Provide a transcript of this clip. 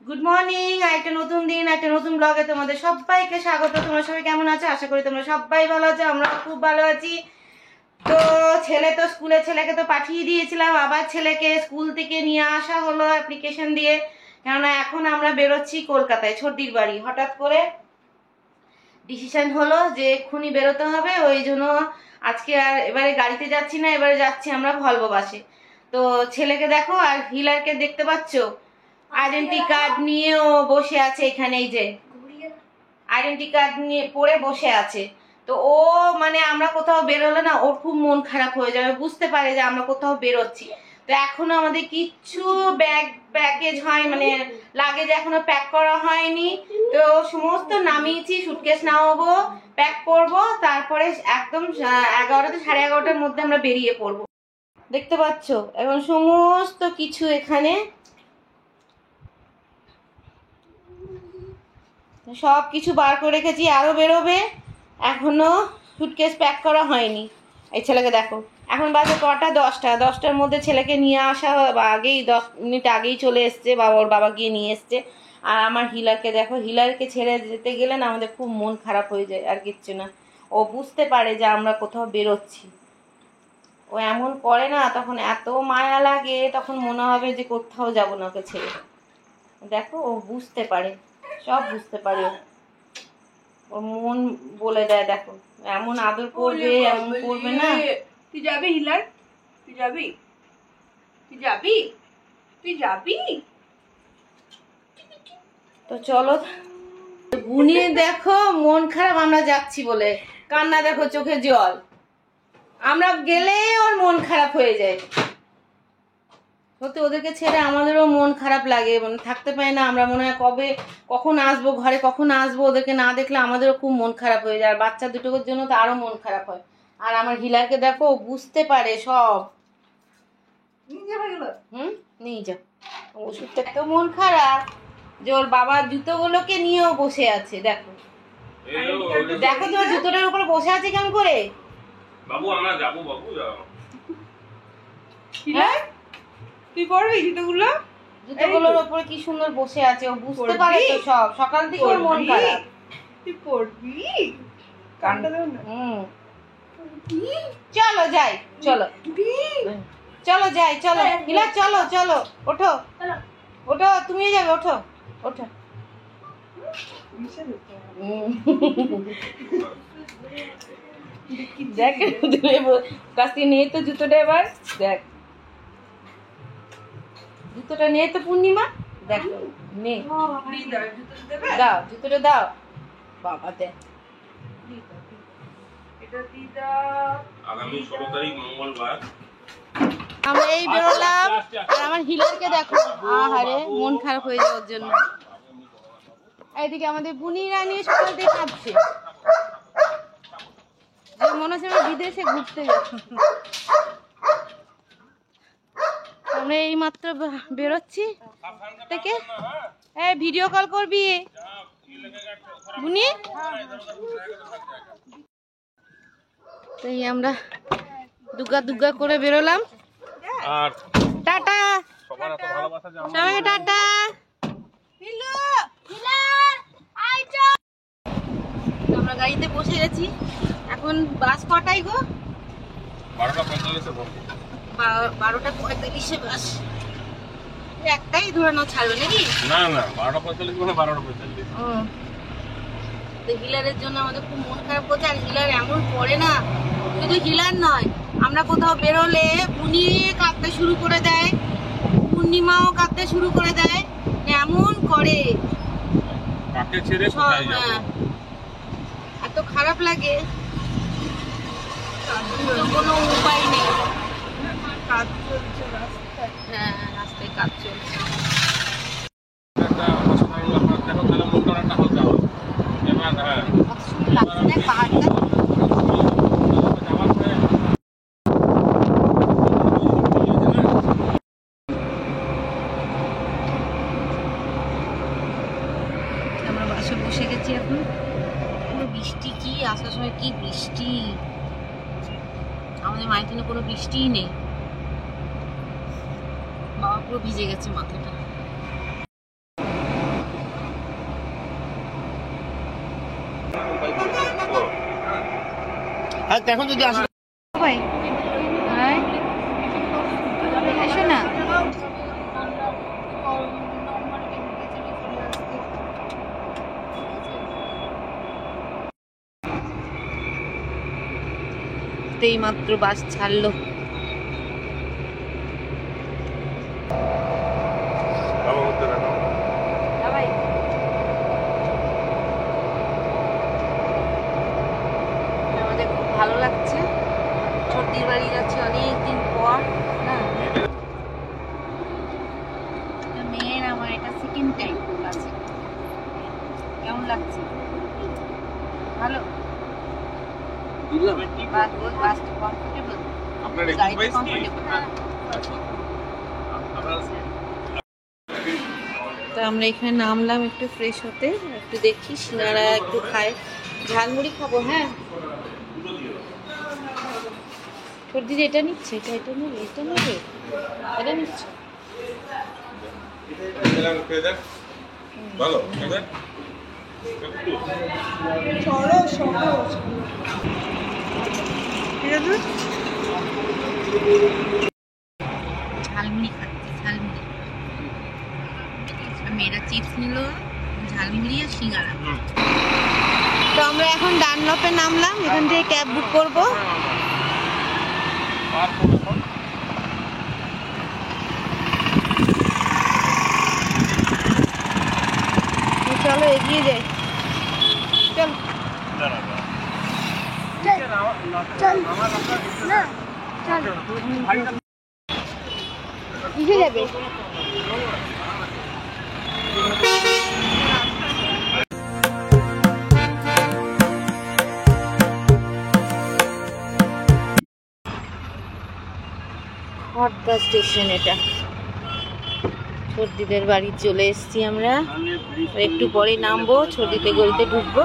Good morning. একটা নতুন দিন, একটা নতুন ব্লগে তোমাদের সবাইকে স্বাগত। তোমরা সবাই কেমন আছো? আশা করি তোমরা সবাই ভালো আছো, আমরা খুব ভালো আছি। তো ছেলে তো স্কুলে, ছেলেকে তো পাঠিয়ে দিয়েছিলাম, আবার ছেলেকে স্কুল থেকে নিয়ে আসা হলো অ্যাপ্লিকেশন দিয়ে। কেননা এখন আমরা বেরোচ্ছি কলকাতায় ছোটির বাড়ি। হঠাৎ করে ডিসিশন হলো যে এক্ষুনি বেরোতে হবে, ওই জন্য আজকে আর এবারে গাড়িতে যাচ্ছি না, এবারে যাচ্ছি আমরা ভলভো বাসে। তো ছেলেকে দেখো, আর হিলারকে দেখতে পাচ্ছ, আইডেন্টি কার্ড নিয়েও বসে আছে এখানে। এই যে আইডেন্টি কার্ড নিয়ে পরে বসে আছে। তো ও মানে আমরা কোথাও বেরোলে না ওর খুব মন খারাপ হয়ে যাবে, বুঝতে পারে যে আমরা কোথাও বেরোচ্ছি। তো এখনো আমাদের কিচ্ছু ব্যাগেজ হয় মানে লাগেজ এখনো প্যাক করা হয়নি। তো সমস্ত নামিয়েছি, সুটকেস নামাবো, প্যাক করব, তারপরে একদম 11টা 11:30টার মধ্যে আমরা বেরিয়ে পড়বো। দেখতে পাচ্ছ এখন সমস্ত কিছু এখানে সব কিছু বার করে রেখেছি, আরও বেরোবে, এখনো সুটকেস প্যাক করা হয়নি। এই ছেলেকে দেখো, এখন বাজে কটা? 10টার মধ্যে ছেলেকে নিয়ে আসা আগেই 10 মিনিট আগেই চলে এসছে, ওর বাবা গিয়ে নিয়ে এসছে। আর আমার হিলারকে দেখো, হিলারকে ছেড়ে যেতে গেলে না আমাদের খুব মন খারাপ হয়ে যায়, আর কিচ্ছু না। ও বুঝতে পারে যে আমরা কোথাও বেরোচ্ছি, ও এমন করে না, তখন এত মায়া লাগে, তখন মনে হবে যে কোথাও যাবো না ওকে ছেড়ে। দেখো ও বুঝতে পারে, সব বুঝতে পারে, ওর মন বলে দেয়। দেখো এমন আদর করবে, এমন করবে না। তুই যাবি হিলার? তুই যাবি? তুই যাবি? তুই যাবি? তো চলো, বুনিয়ে দেখো মন খারাপ আমরা যাচ্ছি বলে, কান্না দেখো, চোখে জল। আমরা গেলে ওর মন খারাপ হয়ে যায়। সত্যি ওদেরকে ছেড়ে আমাদেরও মন খারাপ লাগে, মানে থাকতে পারি না আমরা। মনে হয় কখন আসবো ঘরে, কখন আসবো, ওদেরকে না দেখলে আমাদেরও খুব মন খারাপ হয়ে যায়। আর বাচ্চা দুটোর জন্য তো আরো মন খারাপ হয়। আর আমার হিলারকে দেখো, বুঝতে পারে সব। নিয়ে যাও। ওষুধটা তো মন খারাপ যে ওর বাবার জুতোগুলোকে নিয়েও বসে আছে। দেখো দেখো তোমার জুতোটার উপরে বসে আছে কেমন করে। বাবু আমরা যাবো, বাবু যাও। হ্যাঁ তুই পড়বি জুতোগুলোর উপরে কি সুন্দর বসে আছে, ও বুঝতে পারে তো সব। সকাল থেকে ওর মন খারাপ। তুই পড়বি? কানটা দাও না। চলো যাই, চলো চলো যাই, চলো হিলা, চলো চলো, ওঠো ওঠো, তুমিও যাবে, ওঠো ওঠো। দেখ কাছে নিয়ে তো জুতোটা, এবার দেখ জুতোটা নিয়ে তো পূর্ণিমা, দেখো নে, দাও জুতোটা দাও। বাবা দেখ, আগামী 16 তারিখ মঙ্গলবার আমরা এই বেরোলাম। আর আমার হিলারকে দেখো, আহারে মন খারাপ হয়ে যাওয়ার জন্য। এইদিকে আমাদের বুনিরা নিয়ে সকাল থেকে কাঁদছে, মনে হচ্ছে আমরা বিদেশে ঘুরতে যাচ্ছি। আমরা এই মাত্র বেরোচ্ছি থেকে। ভিডিও কল করবি বুনি। তাই আমরা দুগ্গা দুগ্গা করে বেরোলাম। আর টাটা সবার এত ভালোবাসা যে সবাইকে, টাটা। আমরা গাড়িতে বসে গেছি। এখন বাস কটাই গো? 12:45 বলছে। 12:45 বাস। একটাই ধরে নাও, ছাড়বে নাকি? না না 12:45 মানে 12:45। তো হিলারের জন্য আমাদের খুব মন খারাপ করছে। আর হিলার এমন করে না, শুধু হিলার নয়, আমরা কোথাও বেরোলে বুনি কাঁদতে শুরু করে দেয়, পূর্ণিমাও কাঁদতে শুরু করে দেয়, এমন করে। কাকে ছেড়ে কোথায় যাব? এত খারাপ লাগে, কোনো উপায় নেই। কাজ চলছে রাস্তায়। হ্যাঁ রাস্তায় কাজ চলছে। একটা অসাধারণ আপনার দেখো, তাহলে মনটা একটা হালকা হবে। এবার হ্যাঁ কত সুন্দর লাগছে না পাহাড়টা। আমরা বাসে বসে গেছি এখন। বৃষ্টি কি, আসার সময় কি বৃষ্টি, আমাদের মাইথনে কোনো বৃষ্টিই নেই। বাবা পুরো ভিজে গেছে মাথাটা। এখন যদি আসে ভাই হ্যাঁ এসো না। এই মাত্র বাস ছাড়লো। আমাদের খুব ভালো লাগছে, ছোটদির বাড়ি যাচ্ছে অনেকদিন পর না। মেয়ের আমার এটা সেকেন্ড টাইম আছে। কেমন লাগছে? ভালো বাসটা কমফোর্টেবল, আপনার গাড়িটা কমফোর্টেবল। তো আমরা এখানে নামলাম একটু ফ্রেশ হতে, একটু দেখি সিঙ্গারা একটু খাই, ঝালমুড়ি খাবো। হ্যাঁ সর্দি এটা নিচ্ছে, এটা নেবে, এটা নেবে, এটা নিচ্ছে। ভালো ঝালমুড়ি খাচ্ছে, ঝালমুড়ি। মেয়েরা চিপস নিল, ঝালমুড়ি আর সিঙ্গারা। তো আমরা এখন ডানলপে নামলাম, এখান থেকে ক্যাব বুক করবো। চলো এগিয়ে যাই, চল কিসে যাবে? হরদা স্টেশন, এটা সর্দিদের বাড়ি চলে এসেছি আমরা। একটু পরে নামবো, সর্দিতে গলিতে ঢুকবো।